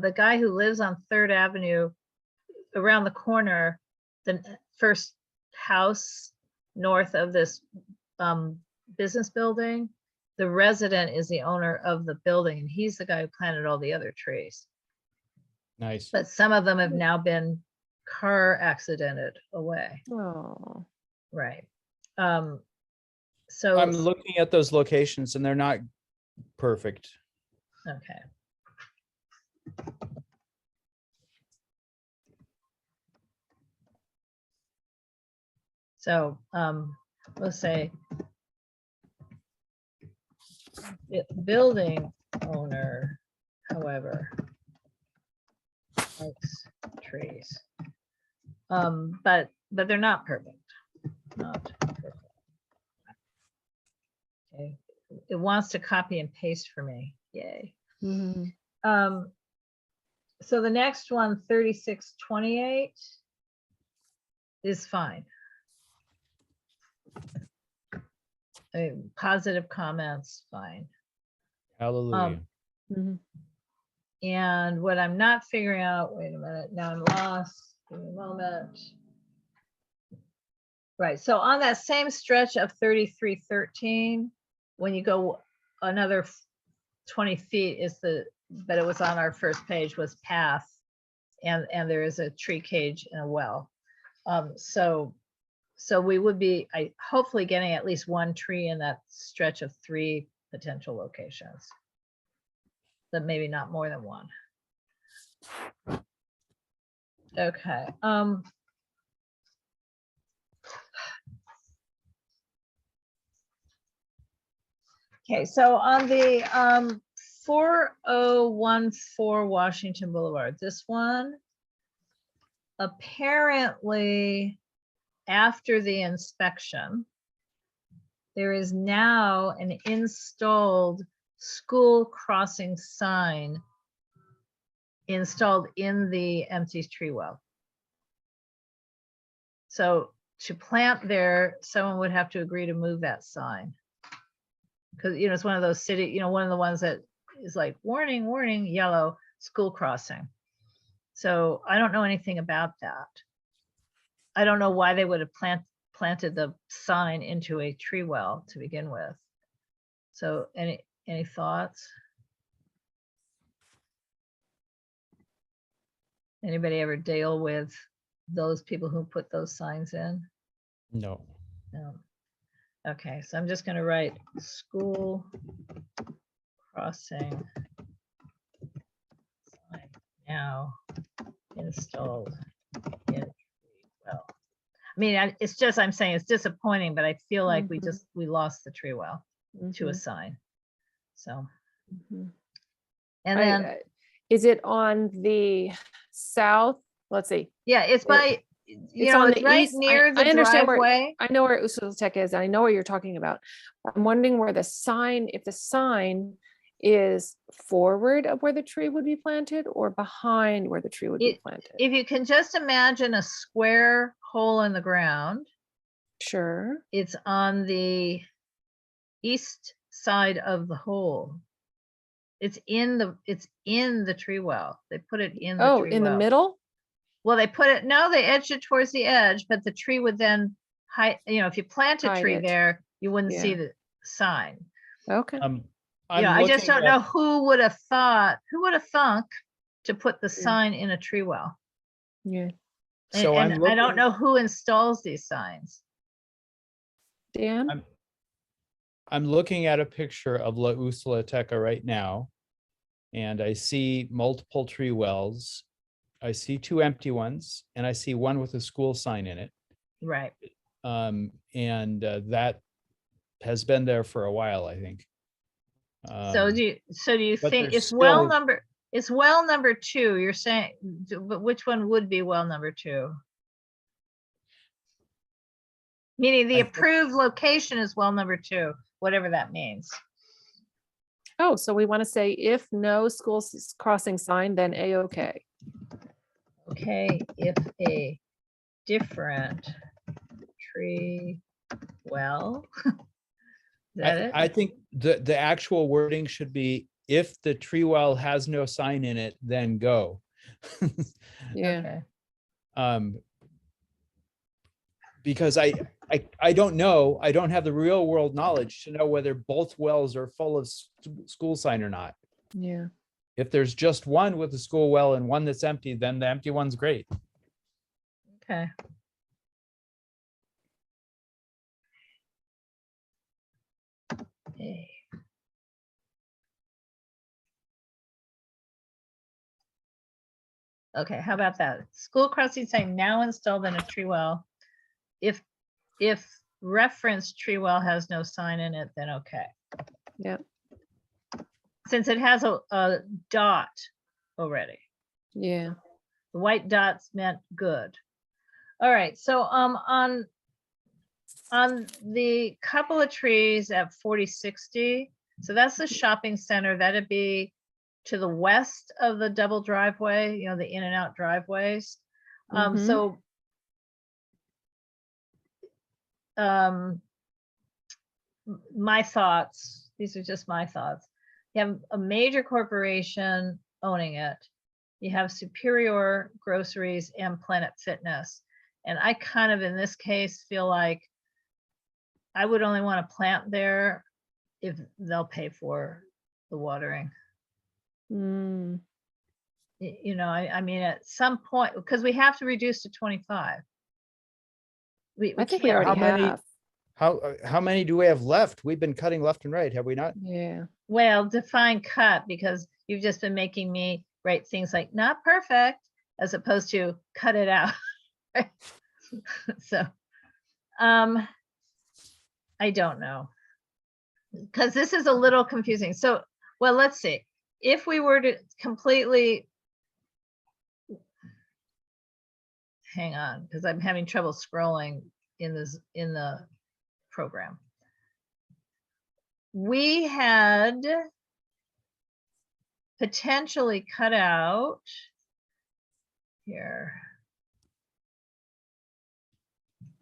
the guy who lives on 3rd Avenue around the corner, the first house north of this business building, the resident is the owner of the building, and he's the guy who planted all the other trees. Nice. But some of them have now been car accidented away. Oh, Right. So, I'm looking at those locations and they're not perfect. okay. So, let's say building owner, however, likes trees. But they're not perfect. Not perfect. Okay. It wants to copy and paste for me. Yay. mhm. So the next one, 3628, is fine. Positive comments, fine. Hallelujah. Mhm. And what I'm not figuring out, wait a minute, now I'm lost, give me a moment. Right, so on that same stretch of 3313, when you go another 20 feet is but it was on our first page, was path, and there is a tree cage and a well. So we would be hopefully getting at least one tree in that stretch of 3 potential locations, but maybe not more than one. Okay. Okay, so on the 4014 Washington Boulevard. This one, apparently, after the inspection, there is now an installed school crossing sign installed in the empty tree well. So to plant there, someone would have to agree to move that sign. Because, you know, it's one of those city, you know, one of the ones that is like warning, warning, yellow, school crossing. So I don't know anything about that. I don't know why they would have planted the sign into a tree well to begin with. So any thoughts? Anybody ever deal with those people who put those signs in? No. No. Okay, so I'm just going to write school crossing sign now installed in tree well. I mean, it's just, I'm saying it's disappointing, but I feel like we lost the tree well to a sign. So, Mhm. and then, Is it on the south? Let's see. yeah, it's by, you It's know, on it's the right east. near the I understand where, driveway. I know where Usul Tech is. I know what you're talking about. I'm wondering where the sign, if the sign is forward of where the tree would be planted or behind where the tree would be planted. If you can just imagine a square hole in the ground, Sure. it's on the east side of the hole. It's in the tree well. They put it in the Oh, tree in the well. middle? Well, they put it, no, they edged it towards the edge, but the tree would then hide, you know, if you plant a Hide tree it. there, you wouldn't see Yeah. the sign. Okay. You know, I just don't know who would have thought to put the sign in a tree well. Yeah. So And I don't know who installs these signs. Dan? I'm looking at a picture of La Usalateca right now, and I see multiple tree wells. I see 2 empty ones, and I see one with a school sign in it. Right. That has been there for a while, I think. So do you but think there's it's well still- number 2, you're saying, but which one would be well number 2? Meaning the I think- approved location is well number 2, whatever that means. Oh, so we want to say if no school crossing sign, then A-OK. Okay, if a different tree well. Is that it? I think the actual wording should be, if the tree well has no sign in it, then go. Yeah. Okay. Because I don't know, I don't have the real world knowledge to know whether both wells are full of school sign or not. Yeah. If there's just one with a school well and one that's empty, then the empty one's great. Okay. Okay. Okay, how about that? School crossing sign now installed in a tree well. If referenced tree well has no sign in it, then okay. Yep. Since it has a dot already. Yeah. The white dots meant good. All right, so on the couple of trees at 4060, so that's the shopping center. That'd be to the west of the double driveway, you know, the in and out driveways. So my thoughts, these are just my thoughts. You have a major corporation owning it. You have Superior Groceries and Planet Fitness. And I kind of, in this case, feel like I would only want to plant there if they'll pay for the watering. Mm. You know, I mean, at some point, because we have to reduce to 25. I think we can't- already How many- have. How many do we have left? We've been cutting left and right, have we not? Yeah. Well, define cut, because you've just been making me write things like not perfect as opposed to cut it out. So, I don't know. Because this is a little confusing. So, well, let's see. if we were to completely, hang on, because I'm having trouble scrolling in the program. We had potentially cut out here.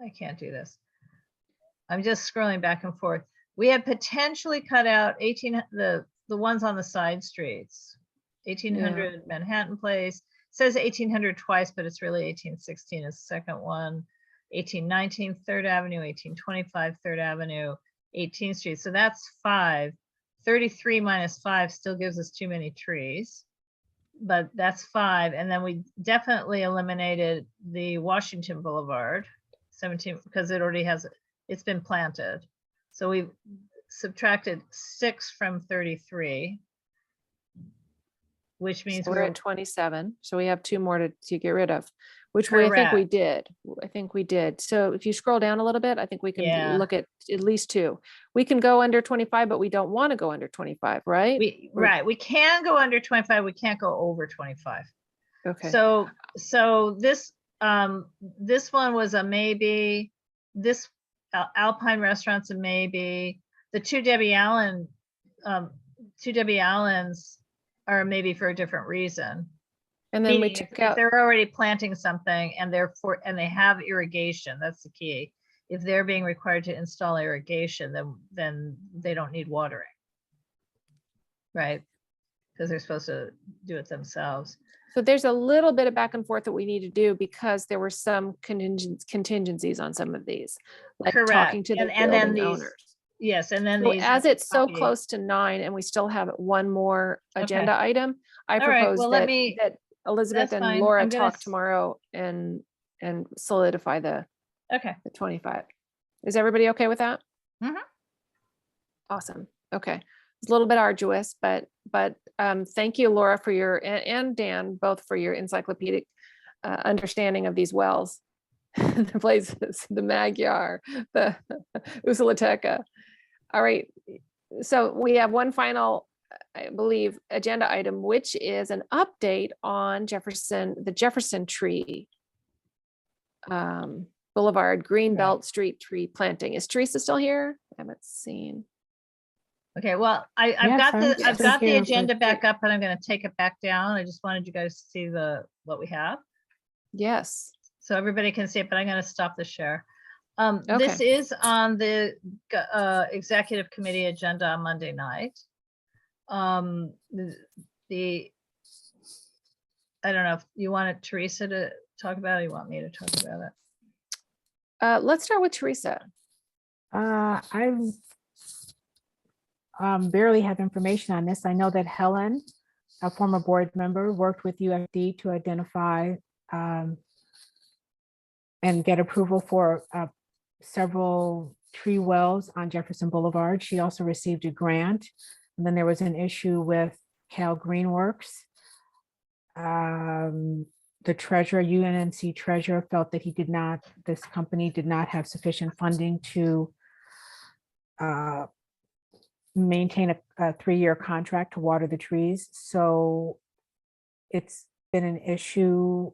I can't do this. I'm just scrolling back and forth. We had potentially cut out the ones on the side streets. 1800 Manhattan Place, says 1800 twice, but it's really 1816 is the second one. 1819 3rd Avenue, 1825 3rd Avenue, 18th Street. So that's 5. 33 minus 5 still gives us too many trees, but that's 5. And then we definitely eliminated the Washington Boulevard 17 because it already has, it's been planted. So we subtracted 6 from 33, which means So we're we're at 27. So we have 2 more to get rid of, which I think we Correct. did. I think we did. So if you scroll down a little bit, I think we can Yeah. look at least 2. We can go under 25, but we don't want to go under 25, right? right. We can go under 25. We can't go over 25. Okay. So this one was a maybe. This Alpine Restaurant's a maybe. The 2 Debbie Allens are maybe for a different reason. And then we Meaning took if out, they're already planting something and they have irrigation, that's the key. If they're being required to install irrigation, then they don't need watering. Right? Because they're supposed to do it themselves. so there's a little bit of back and forth that we need to do because there were some contingencies on some of these, like talking Correct. to the And then building these, owners. yes, and then So these. as it's so copy. close to 9 and we still have one more Okay. agenda item, I All right, propose well, let that me- that Elizabeth that's and fine. Laura I'm gonna talk tomorrow and solidify the Okay. 25. Is everybody okay with that? Mhm. Awesome. Okay. It's a little bit arduous, but thank you, Laura, for your and Dan, both for your encyclopedic understanding of these wells, the places, the Magyar, the Usalateca. All right. So we have one final, I believe, agenda item, which is an update on the Jefferson tree Boulevard Greenbelt Street tree planting. Is Teresa still here? I haven't seen. Okay, well, I've Yes, got I'm I've still got the here, agenda but- back up, and I'm going to take it back down. I just wanted you guys to see what we have, Yes. so everybody can see it. But I'm going to stop the share. This Okay. is on the executive committee agenda on Monday night. The I don't know if you wanted Teresa to talk about it. Or you want me to talk about it? Let's start with Teresa. I barely have information on this. I know that Helen, a former board member, worked with UFD to identify and get approval for several tree wells on Jefferson Boulevard. She also received a grant. And then there was an issue with Cal Greenworks. The treasurer, UNNC treasurer, felt that this company did not have sufficient funding to maintain a 3-year contract to water the trees. So it's been an issue.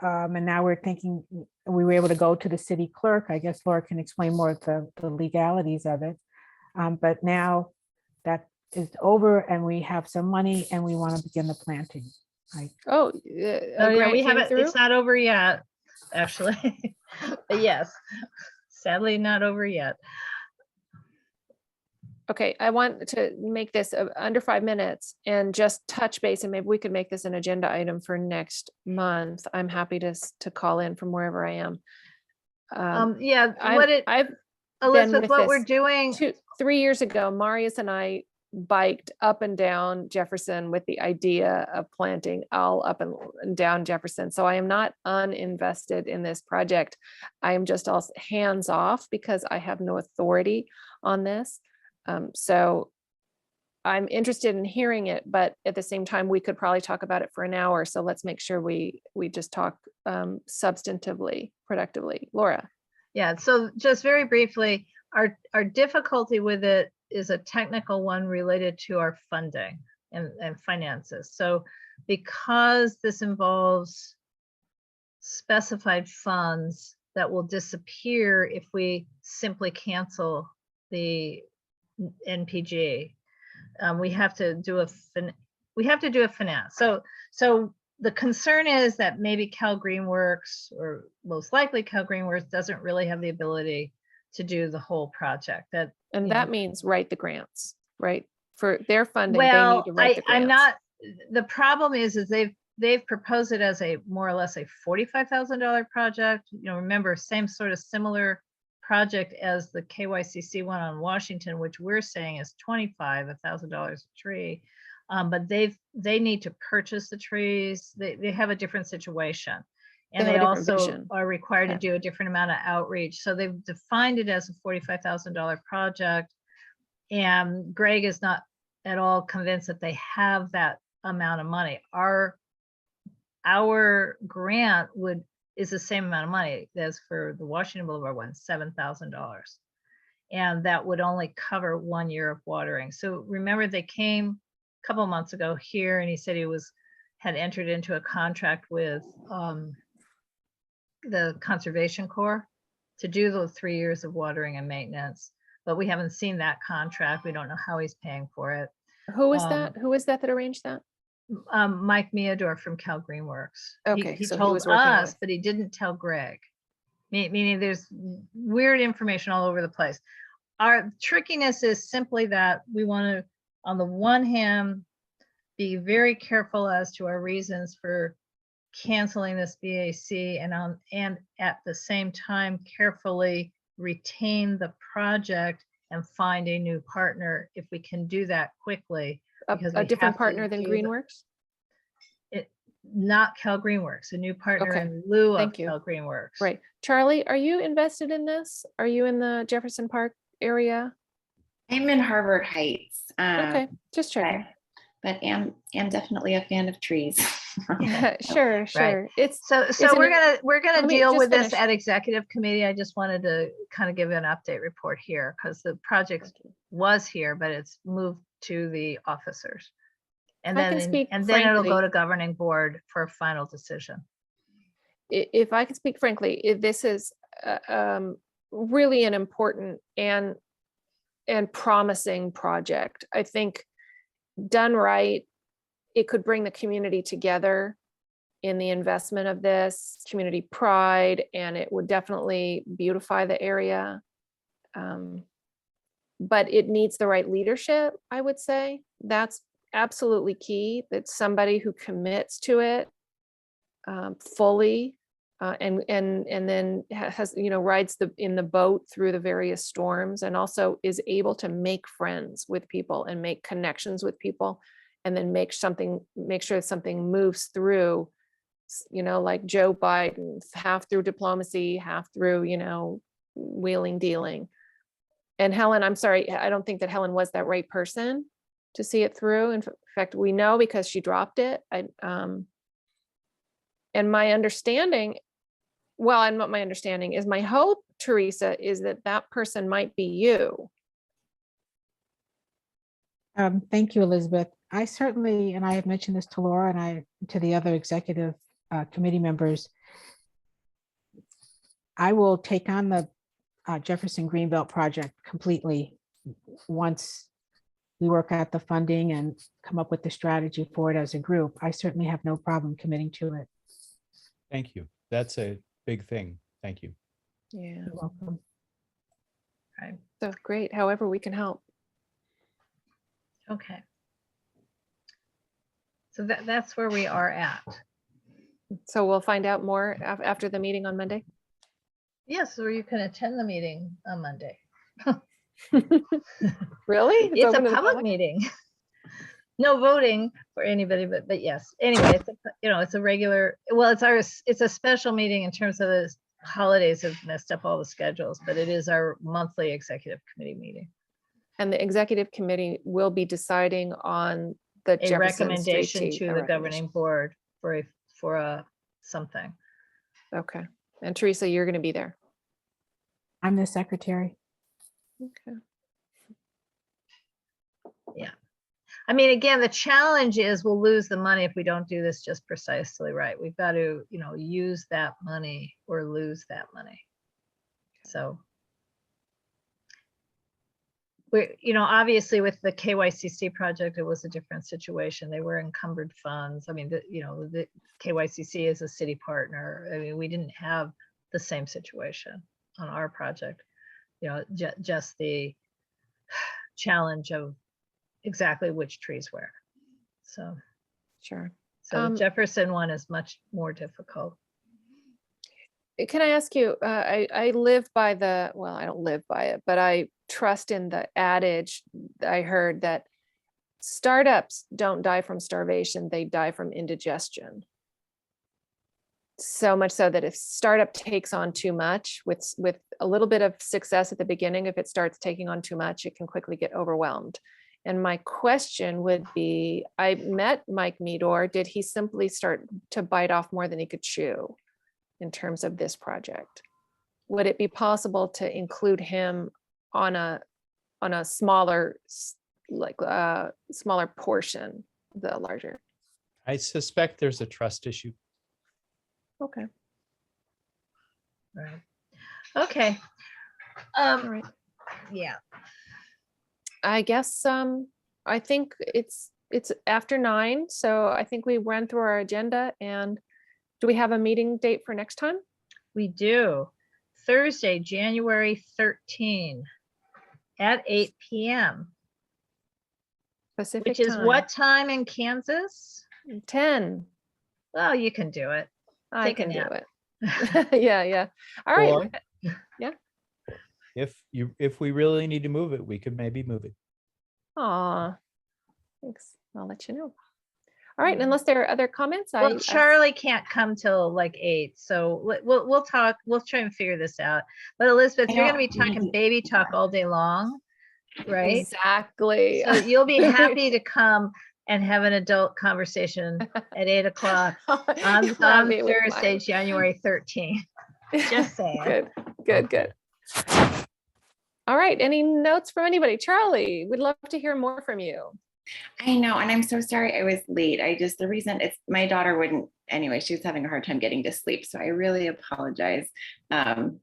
And now we're thinking, we were able to go to the city clerk. I guess Laura can explain more of the legalities of it. But now that is over and we have some money and we want to begin the planting. Oh, Oh yeah, we came haven't. through? It's not over yet, actually. Yes, sadly not over yet. Okay, I want to make this under 5 minutes and just touch base, and maybe we could make this an agenda item for next month. I'm happy to call in from wherever I am. Yeah, I've Elizabeth, with what we're this doing. 3 years ago, Marius and I biked up and down Jefferson with the idea of planting all up and down Jefferson. So I am not uninvested in this project. I am just also hands off because I have no authority on this. So I'm interested in hearing it, but at the same time, we could probably talk about it for an hour. So let's make sure we just talk substantively, productively. Laura. Yeah, so just very briefly, our difficulty with it is a technical one related to our funding. and finances. So because this involves specified funds that will disappear if we simply cancel the NPG, we have to do a finance. So the concern is that maybe Cal Greenworks, or most likely Cal Greenworks, doesn't really have the ability to do the whole project. And you that know, means write the grants, right? For their funding, they well, need to write the grants. I'm not, the problem is they've proposed it as a more or less a $45,000 project. You know, remember, same sort of similar project as the KYCC one on Washington, which we're saying is $25,000 a tree. But they need to purchase the trees. They have a different situation. And They they have a different also vision. are required Yeah. to do a different amount of outreach. So they've defined it as a $45,000 project. And Greg is not at all convinced that they have that amount of money. Our grant is the same amount of money as for the Washington Boulevard one, $7,000. And that would only cover 1 year of watering. So remember, they came a couple of months ago here, and he said he had entered into a contract with the Conservation Corps to do those 3 years of watering and maintenance. But we haven't seen that contract. We don't know how he's paying for it. Who is that? Who is that arranged that? Mike Meador from Cal Greenworks. Okay, He so he told was working us, with- but he didn't tell Greg. Meaning there's weird information all over the place. Our trickiness is simply that we want to, on the one hand, be very careful as to our reasons for canceling this BAC, and at the same time carefully retain the project and find a new partner if we can do that quickly. because A we different have to partner than do the- Greenworks? Not Cal Greenworks, a new partner Okay, in lieu of thank you. Cal Greenworks. Right. Charlie, are you invested in this? Are you in the Jefferson Park area? I'm in Harvard Heights. Okay, just checking. But am definitely a fan of trees. Sure, sure. It's, So Isn't we're it- gonna let me deal just with this finish. at executive committee. I just wanted to kind of give an update report here because the project was here, but it's moved to the officers. And I can then, speak and then it'll go frankly. to governing board for a final decision. If I can speak frankly, this is really an important and promising project. I think done right, it could bring the community together in the investment of this, community pride, and it would definitely beautify the area. But it needs the right leadership, I would say. That's absolutely key, that somebody who commits to it fully, and then has, rides in the boat through the various storms, and also is able to make friends with people and make connections with people, and then make sure something moves through, like Joe Biden, half through diplomacy, half through, wheeling, dealing. And Helen, I'm sorry, I don't think that Helen was that right person to see it through. In fact, we know because she dropped it. And my understanding, and what my understanding is, my hope, Teresa, is that person might be you. Thank you, Elizabeth. I certainly, and I have mentioned this to Laura and to the other executive committee members, I will take on the Jefferson Greenbelt project completely once we work out the funding and come up with the strategy for it as a group. I certainly have no problem committing to it. Thank you. That's a big thing. Thank you. Yeah. You're welcome. Right. So great. However we can help. Okay. So that's where we are at. So we'll find out more after the meeting on Monday. Yes, or you can attend the meeting on Monday. Really? It's a open to the public public? meeting. No voting for anybody, but yes. Anyway, it's a regular, well, it's a special meeting in terms of the holidays have messed up all the schedules, but it is our monthly executive committee meeting. And the executive committee will be deciding on the A Jefferson recommendation Street to the governing board for a something. Okay. And Teresa, you're going to be there. I'm the secretary. Okay. I mean, again, the challenge is we'll lose the money if we don't do this just precisely right. We've got to, use that money or lose that money. So obviously with the KYCC project, it was a different situation. They were encumbered funds. I mean, the KYCC is a city partner. I mean, we didn't have the same situation on our project, just the challenge of exactly which trees where. So Sure. the Jefferson one is much more difficult. Can I ask you, I live by well, I don't live by it, but I trust in the adage I heard that startups don't die from starvation, they die from indigestion. So much so that if startup takes on too much with a little bit of success at the beginning, if it starts taking on too much, it can quickly get overwhelmed. And my question would be, I met Mike Meador. Did he simply start to bite off more than he could chew in terms of this project? Would it be possible to include him on a smaller, smaller portion, the larger? I suspect there's a trust issue. Okay. Right. Okay. All right. Yeah. I guess I think it's after 9, so I think we ran through our agenda. And do we have a meeting date for next time? We do. Thursday, January 13 at 8 p.m. Pacific Which is time. what time in Kansas? 10. Well, you can do it. I Take a can do nap. it. Yeah. All right. Or Yeah. if we really need to move it, we could maybe move it. Aw, thanks. I'll let you know. All right. And unless there are other comments, Well, Charlie can't come till like 8, so we'll talk. We'll try and figure this out. But Elizabeth, you're going to be talking baby talk all day long, right? Exactly. So you'll be happy to come and have an adult conversation at 8 o'clock on Happy with Thursday, mine. January 13th. Just saying. Good. All right. Any notes from anybody? Charlie, we'd love to hear more from you. I know, and I'm so sorry I was late. The reason it's my daughter wouldn't, anyway, she was having a hard time getting to sleep. So I really apologize. And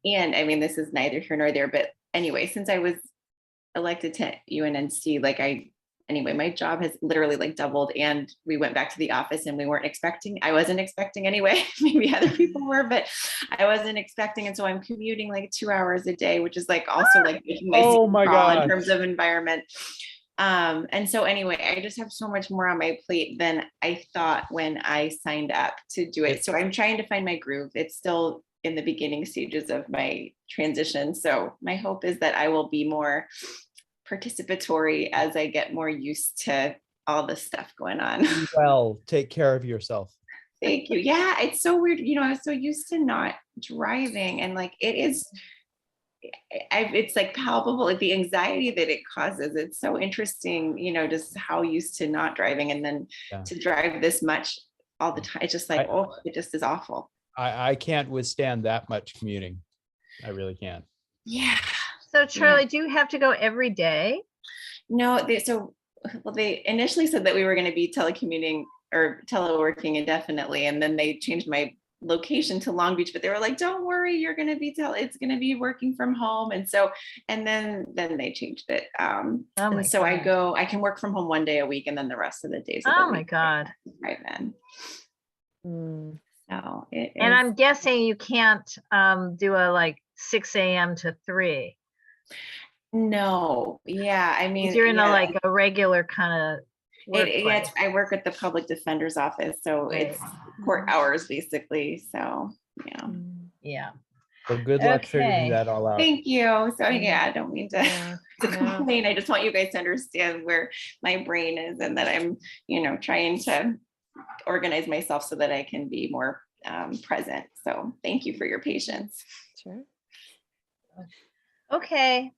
I mean, this is neither here nor there, but anyway, since I was elected to UNNC, my job has literally doubled, and we went back to the office and I wasn't expecting anyway, maybe other people were, but I wasn't expecting. And so I'm commuting 2 hours a day, which is also making my Oh my in God. terms of environment. And so anyway, I just have so much more on my plate than I thought when I signed up to do it. So I'm trying to find my groove. It's still in the beginning stages of my transition. So my hope is that I will be more participatory as I get more used to all the stuff going on. Well, take care of yourself. Thank you. Yeah, it's so weird. I was so used to not driving, and it is, it's palpable, the anxiety that it causes. It's so interesting, just how used to not driving, and then to drive this much all the time. It's just it just is awful. I can't withstand that much commuting. I really can't. Yeah. So Charlie, do you have to go every day? No, they initially said that we were going to be telecommuting or teleworking indefinitely, and then they changed my location to Long Beach, but they were like, don't worry, you're going to be it's going to be working from home. And so, and then they changed it. And so I can work from home 1 day a week, and then the rest of the days. Oh my God. Right then. So it is. And I'm guessing you can't do a 6 a.m. to 3. No. Yeah. I mean, you're in a regular kind of I work at the public defender's office, so it's court hours basically. So yeah. Well, good luck figuring that all out. Thank you. So I don't mean to complain. I just want you guys to understand where my brain is, and that I'm trying to organize myself so that I can be more present. So thank you for your patience. Sure. Okay.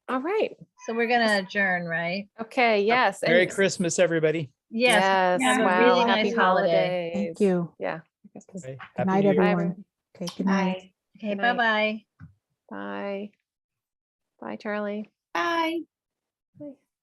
All right. So we're gonna adjourn, right? Okay. Yes. Merry Christmas, everybody. Yes. Yes. Have a Wow. really Happy nice holiday. Thank you. Yeah. Okay, Good Happy night, New Year. everyone. Okay, good night. Okay. Good night. Bye-bye. Bye. Bye, Charlie. Bye.